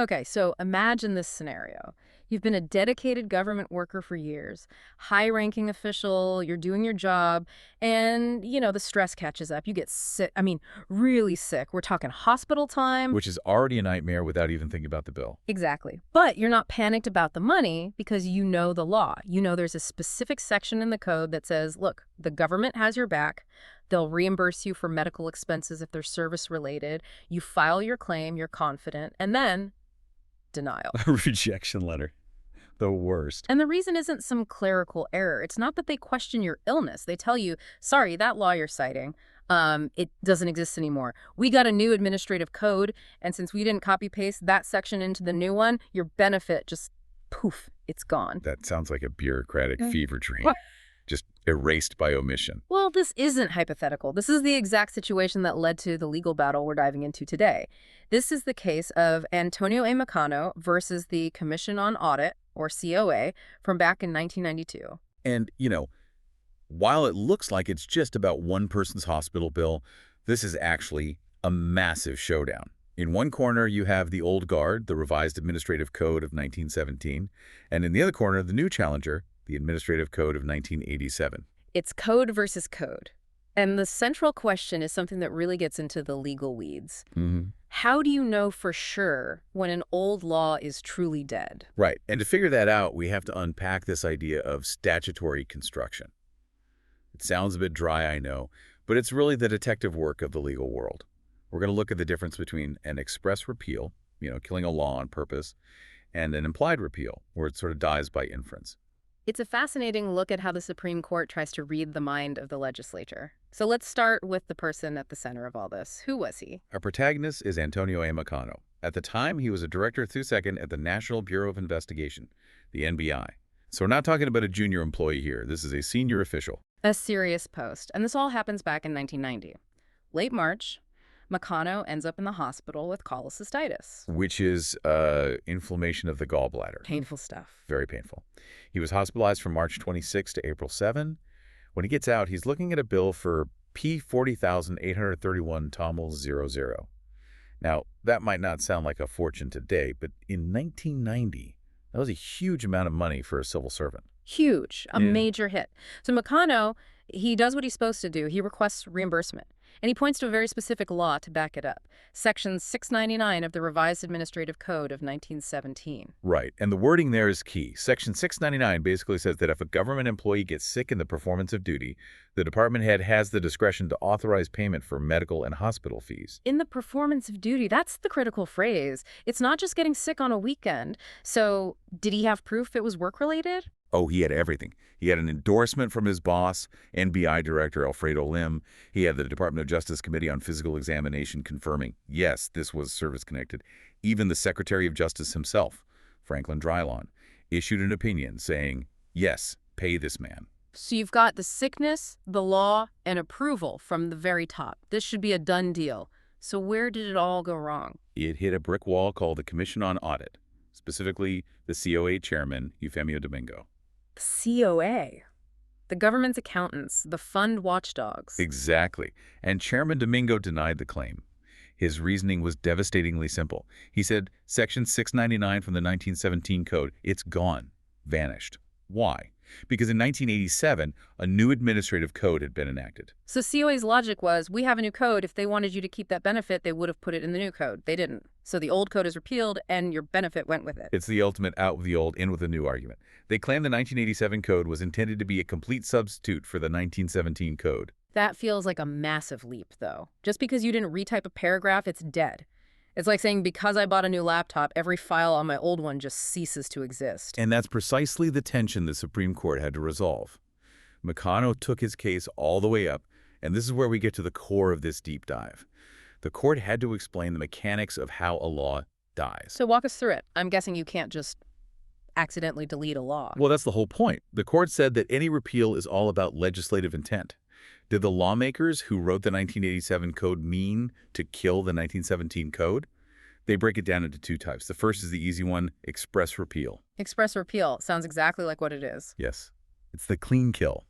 Okay, so imagine this scenario. You've been a dedicated government worker for years, high-ranking official, you're doing your job, and, the stress catches up. You get sick, really sick. We're talking hospital time. Which is already a nightmare without even thinking about the bill. Exactly. But you're not panicked about the money because you know the law. You know there's a specific section in the code that says, look, the government has your back. They'll reimburse you for medical expenses if they're service-related. You file your claim, you're confident, and then denial. A rejection letter. The worst. And the reason isn't some clerical error. It's not that they question your illness. They tell you, sorry, that law you're citing, it doesn't exist anymore. We got a new administrative code, and since we didn't copy-paste that section into the new one, your benefit just, poof, it's gone. That sounds like a bureaucratic fever dream. What? Just erased by omission. Well, this isn't hypothetical. This is the exact situation that led to the legal battle we're diving into today. This is the case of Antonio A. Mecano versus the Commission on Audit, or COA, from back in 1992. And, while it looks like it's just about one person's hospital bill, this is actually a massive showdown. In one corner, you have the old guard, the revised Administrative Code of 1917, and in the other corner, the new challenger, the Administrative Code of 1987. It's code versus code. And the central question is something that really gets into the legal weeds. How do you know for sure when an old law is truly dead? Right. And to figure that out, we have to unpack this idea of statutory construction. It sounds a bit dry, I know, but it's really the detective work of the legal world. We're going to look at the difference between an express repeal, killing a law on purpose, and an implied repeal, where it sort of dies by inference. It's a fascinating look at how the Supreme Court tries to read the mind of the legislature. So let's start with the person at the center of all this. Who was he? Our protagonist is Antonio A. Mecano. At the time, he was a director through second at the National Bureau of Investigation, the NBI. So we're not talking about a junior employee here. This is a senior official. A serious post. And this all happens back in 1990. Late March, Mecano ends up in the hospital with cholecystitis. Which is inflammation of the gallbladder. Painful stuff. Very painful. He was hospitalized from March 26 to April 7. When he gets out, he's looking at a bill for P40,831 Tamil 00. Now, that might not sound like a fortune today, but in 1990, that was a huge amount of money for a civil servant. Huge. A major hit. So Mecano, he does what he's supposed to do. He requests reimbursement. And he points to a very specific law to back it up. Section 699 of the Revised Administrative Code of 1917. Right. And the wording there is key. Section 699 basically says that if a government employee gets sick in the performance of duty, the department head has the discretion to authorize payment for medical and hospital fees. In the performance of duty, that's the critical phrase. It's not just getting sick on a weekend. So did he have proof it was work-related? Oh, he had everything. He had an endorsement from his boss, NBI Director Alfredo Lim. He had the Department of Justice Committee on Physical Examination confirming, yes, this was service-connected. Even the Secretary of Justice himself, Franklin Drylon, issued an opinion saying, yes, pay this man. So you've got the sickness, the law, and approval from the very top. This should be a done deal. So where did it all go wrong? It hit a brick wall called the Commission on Audit, specifically the COA chairman, Eufemio Domingo. COA. The government's accountants, the fund watchdogs. Exactly. And Chairman Domingo denied the claim. His reasoning was devastatingly simple. He said, Section 699 from the 1917 Code, it's gone, vanished. Why? Because in 1987, a new administrative code had been enacted. So COA's logic was, we have a new code. If they wanted you to keep that benefit, they would have put it in the new code. They didn't. So the old code is repealed, and your benefit went with it. It's the ultimate out with the old, in with the new argument. They claim the 1987 code was intended to be a complete substitute for the 1917 code. That feels like a massive leap, though. Just because you didn't retype a paragraph, it's dead. It's like saying, because I bought a new laptop, every file on my old one just ceases to exist. And that's precisely the tension the Supreme Court had to resolve. Mecano took his case all the way up, and this is where we get to the core of this deep dive. The court had to explain the mechanics of how a law dies. So walk us through it. I'm guessing you can't just accidentally delete a law. Well, that's the whole point. The court said that any repeal is all about legislative intent. Did the lawmakers who wrote the 1987 code mean to kill the 1917 code? They break it down into two types. The first is the easy one, express repeal. Express repeal sounds exactly like what it is. Yes, it's the clean kill.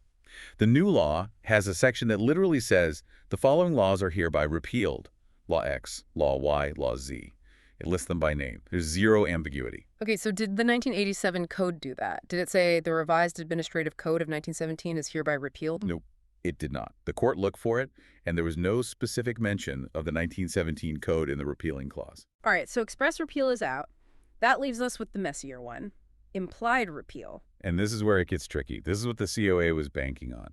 The new law has a section that literally says, the following laws are hereby repealed. Law X, Law Y, Law Z. It lists them by name. There's zero ambiguity. Okay, so did the 1987 code do that? Did it say the revised administrative code of 1917 is hereby repealed? Nope, it did not. The court looked for it, and there was no specific mention of the 1917 code in the repealing clause. All right, so express repeal is out. That leaves us with the messier one, implied repeal. And this is where it gets tricky. This is what the COA was banking on.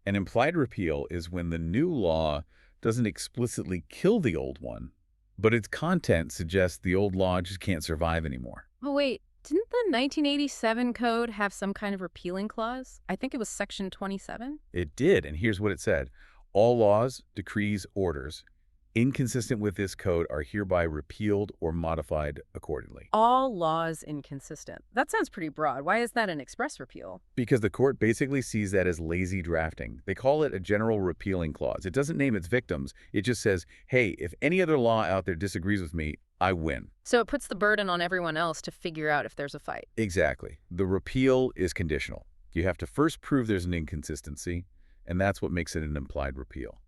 An implied repeal is when the new law doesn't explicitly kill the old one, but its content suggests the old law just can't survive anymore. Oh, wait, didn't the 1987 code have some kind of repealing clause? I think it was section 27. It did, and here's what it said. All laws, decrees, orders inconsistent with this code are hereby repealed or modified accordingly. All laws inconsistent. That sounds pretty broad. Why is that an express repeal? Because the court basically sees that as lazy drafting. They call it a general repealing clause. It doesn't name its victims. It just says, hey, if any other law out there disagrees with me, I win. So it puts the burden on everyone else to figure out if there's a fight. Exactly. The repeal is conditional. You have to first prove there's an inconsistency, and that's what makes it an implied repeal.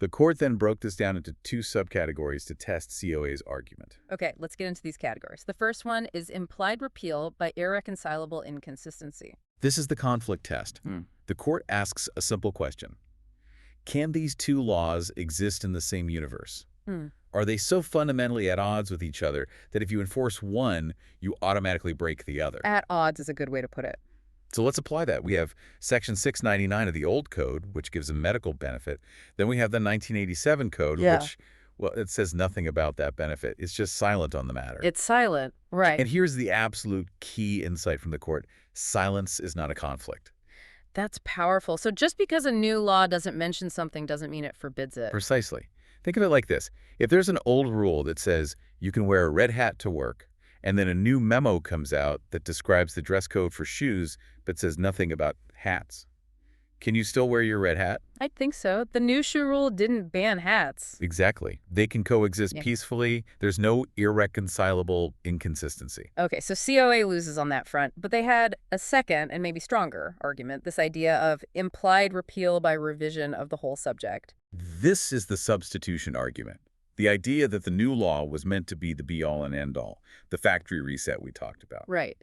The court then broke this down into two subcategories to test COA's argument. Okay, let's get into these categories. The first one is implied repeal by irreconcilable inconsistency. This is the conflict test. The court asks a simple question. Can these two laws exist in the same universe? Are they so fundamentally at odds with each other that if you enforce one, you automatically break the other? At odds is a good way to put it. So let's apply that. We have Section 699 of the old code, which gives a medical benefit. Then we have the 1987 code, which, well, it says nothing about that benefit. It's just silent on the matter. It's silent, right. And here's the absolute key insight from the court. Silence is not a conflict. That's powerful. So just because a new law doesn't mention something doesn't mean it forbids it. Precisely. Think of it like this. If there's an old rule that says you can wear a red hat to work, and then a new memo comes out that describes the dress code for shoes but says nothing about hats, can you still wear your red hat? I think so. The new shoe rule didn't ban hats. Exactly. They can coexist peacefully. There's no irreconcilable inconsistency. Okay, so COA loses on that front, but they had a second and maybe stronger argument, this idea of implied repeal by revision of the whole subject. This is the substitution argument. The idea that the new law was meant to be the be-all and end-all, the factory reset we talked about. Right.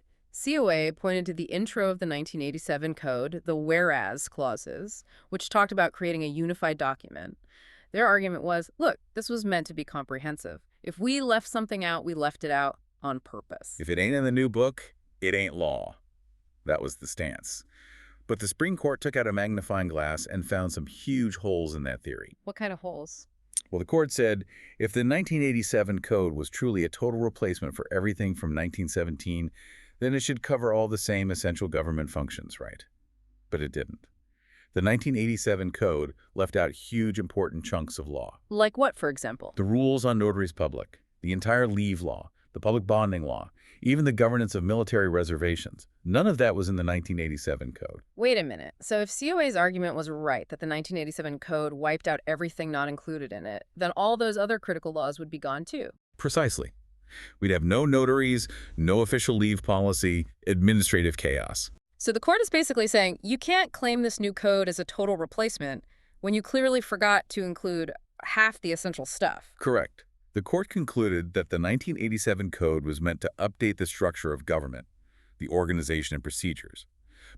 COA pointed to the intro of the 1987 code, the whereas clauses, which talked about creating a unified document. Their argument was, look, this was meant to be comprehensive. If we left something out, we left it out on purpose. If it ain't in the new book, it ain't law. That was the stance. But the Supreme Court took out a magnifying glass and found some huge holes in that theory. What kind of holes? Well, the court said if the 1987 code was truly a total replacement for everything from 1917, then it should cover all the same essential government functions, right? But it didn't. The 1987 code left out huge important chunks of law. Like what, for example? The rules on notaries public, the entire leave law, the public bonding law, even the governance of military reservations. None of that was in the 1987 code. Wait a minute. So if COA's argument was right that the 1987 code wiped out everything not included in it, then all those other critical laws would be gone too. Precisely. We'd have no notaries, no official leave policy, administrative chaos. So the court is basically saying you can't claim this new code as a total replacement when you clearly forgot to include half the essential stuff. Correct. The court concluded that the 1987 code was meant to update the structure of government, the organization and procedures.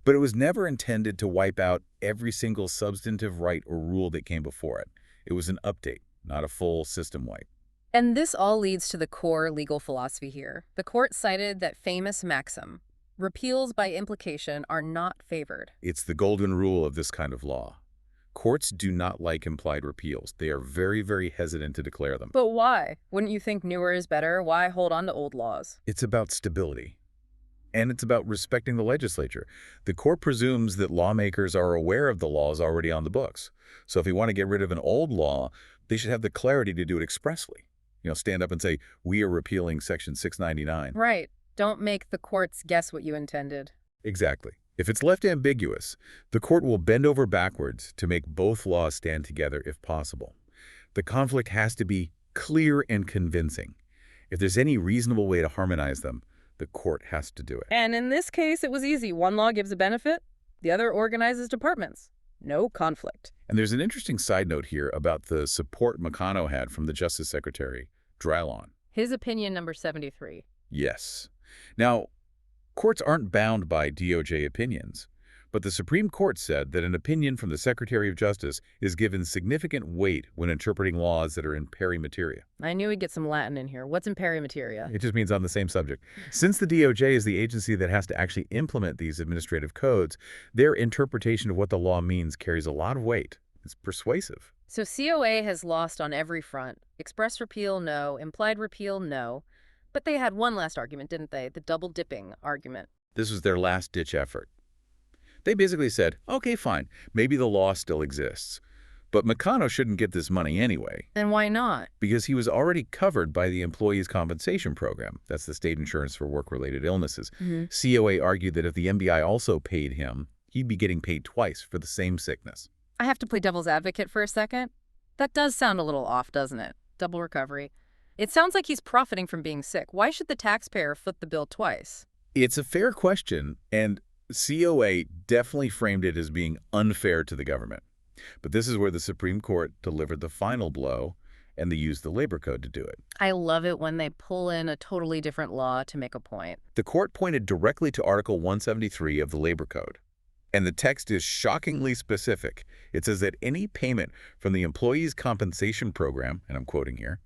But it was never intended to wipe out every single substantive right or rule that came before it. It was an update, not a full system wipe. And this all leads to the core legal philosophy here. The court cited that famous maxim, repeals by implication are not favored. It's the golden rule of this kind of law. Courts do not like implied repeals. They are very, very hesitant to declare them. But why? Wouldn't you think newer is better? Why hold on to old laws? It's about stability. And it's about respecting the legislature. The court presumes that lawmakers are aware of the laws already on the books. So if you want to get rid of an old law, they should have the clarity to do it expressly. Stand up and say, we are repealing Section 699. Right. Don't make the courts guess what you intended. Exactly. If it's left ambiguous, the court will bend over backwards to make both laws stand together if possible. The conflict has to be clear and convincing. If there's any reasonable way to harmonize them, the court has to do it. And in this case, it was easy. One law gives a benefit, the other organizes departments. No conflict. And there's an interesting side note here about the support Mecano had from the Justice Secretary, Drylon. His opinion number 73. Yes. Now, courts aren't bound by DOJ opinions, but the Supreme Court said that an opinion from the Secretary of Justice is given significant weight when interpreting laws that are in peri materia. I knew we'd get some Latin in here. What's in peri materia? It just means on the same subject. Since the DOJ is the agency that has to actually implement these administrative codes, their interpretation of what the law means carries a lot of weight. It's persuasive. So COA has lost on every front. Express repeal, no. Implied repeal, no. But they had one last argument, didn't they? The double-dipping argument. This was their last-ditch effort. They basically said, okay, fine, maybe the law still exists. But Mecano shouldn't get this money anyway. And why not? Because he was already covered by the Employees' Compensation Program. That's the state insurance for work-related illnesses. COA argued that if the MBI also paid him, he'd be getting paid twice for the same sickness. I have to play devil's advocate for a second. That does sound a little off, doesn't it? Double recovery. It sounds like he's profiting from being sick. Why should the taxpayer foot the bill twice? It's a fair question, and COA definitely framed it as being unfair to the government. But this is where the Supreme Court delivered the final blow, and they used the Labor Code to do it. I love it when they pull in a totally different law to make a point. The court pointed directly to Article 173 of the Labor Code. And the text is shockingly specific. It says that any payment from the Employees' Compensation Program, and I'm quoting here,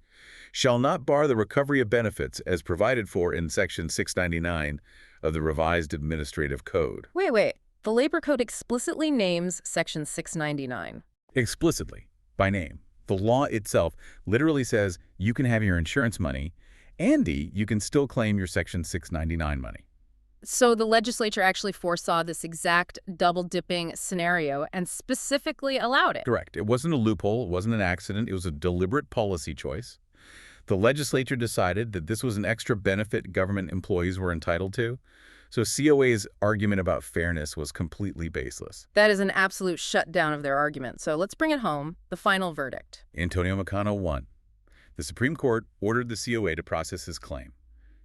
shall not bar the recovery of benefits as provided for in Section 699 of the Revised Administrative Code. Wait. The Labor Code explicitly names Section 699. Explicitly, by name. The law itself literally says you can have your insurance money, and you can still claim your Section 699 money. So the legislature actually foresaw this exact double-dipping scenario and specifically allowed it. Correct. It wasn't a loophole. It wasn't an accident. It was a deliberate policy choice. The legislature decided that this was an extra benefit government employees were entitled to. So COA's argument about fairness was completely baseless. That is an absolute shutdown of their argument. So let's bring it home. The final verdict. Antonio Mecano won. The Supreme Court ordered the COA to process his claim.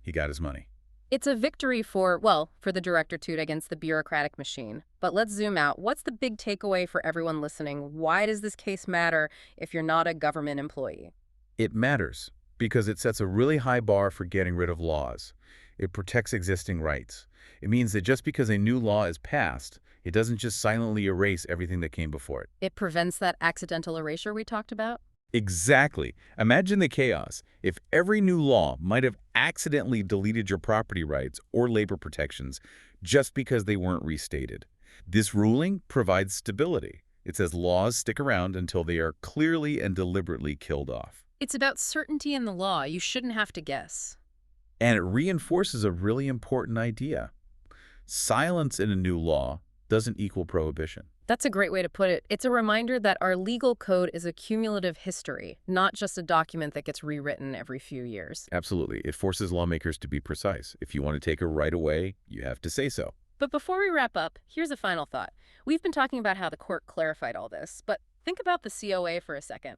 He got his money. It's a victory for the directitude against the bureaucratic machine. But let's zoom out. What's the big takeaway for everyone listening? Why does this case matter if you're not a government employee? It matters because it sets a really high bar for getting rid of laws. It protects existing rights. It means that just because a new law is passed, it doesn't just silently erase everything that came before it. It prevents that accidental erasure we talked about? Exactly. Imagine the chaos if every new law might have accidentally deleted your property rights or labor protections just because they weren't restated. This ruling provides stability. It says laws stick around until they are clearly and deliberately killed off. It's about certainty in the law. You shouldn't have to guess. And it reinforces a really important idea. Silence in a new law doesn't equal prohibition. That's a great way to put it. It's a reminder that our legal code is a cumulative history, not just a document that gets rewritten every few years. Absolutely. It forces lawmakers to be precise. If you want to take a right away, you have to say so. But before we wrap up, here's a final thought. We've been talking about how the court clarified all this, but think about the COA for a second.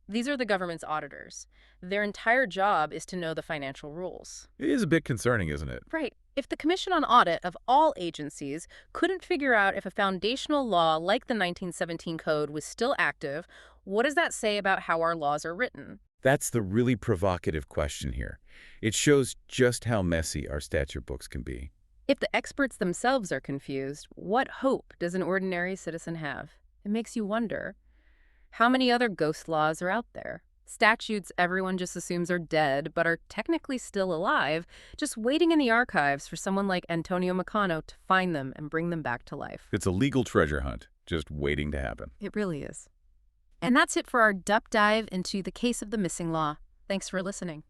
These are the government's auditors. Their entire job is to know the financial rules. It is a bit concerning, isn't it? Right. If the Commission on Audit of all agencies couldn't figure out if a foundational law like the 1917 Code was still active, what does that say about how our laws are written? That's the really provocative question here. It shows just how messy our statute books can be. If the experts themselves are confused, what hope does an ordinary citizen have? It makes you wonder. How many other ghost laws are out there? Statutes everyone just assumes are dead, but are technically still alive, just waiting in the archives for someone like Antonio Mecano to find them and bring them back to life. It's a legal treasure hunt, just waiting to happen. It really is. And that's it for our deep dive into the case of the missing law. Thanks for listening.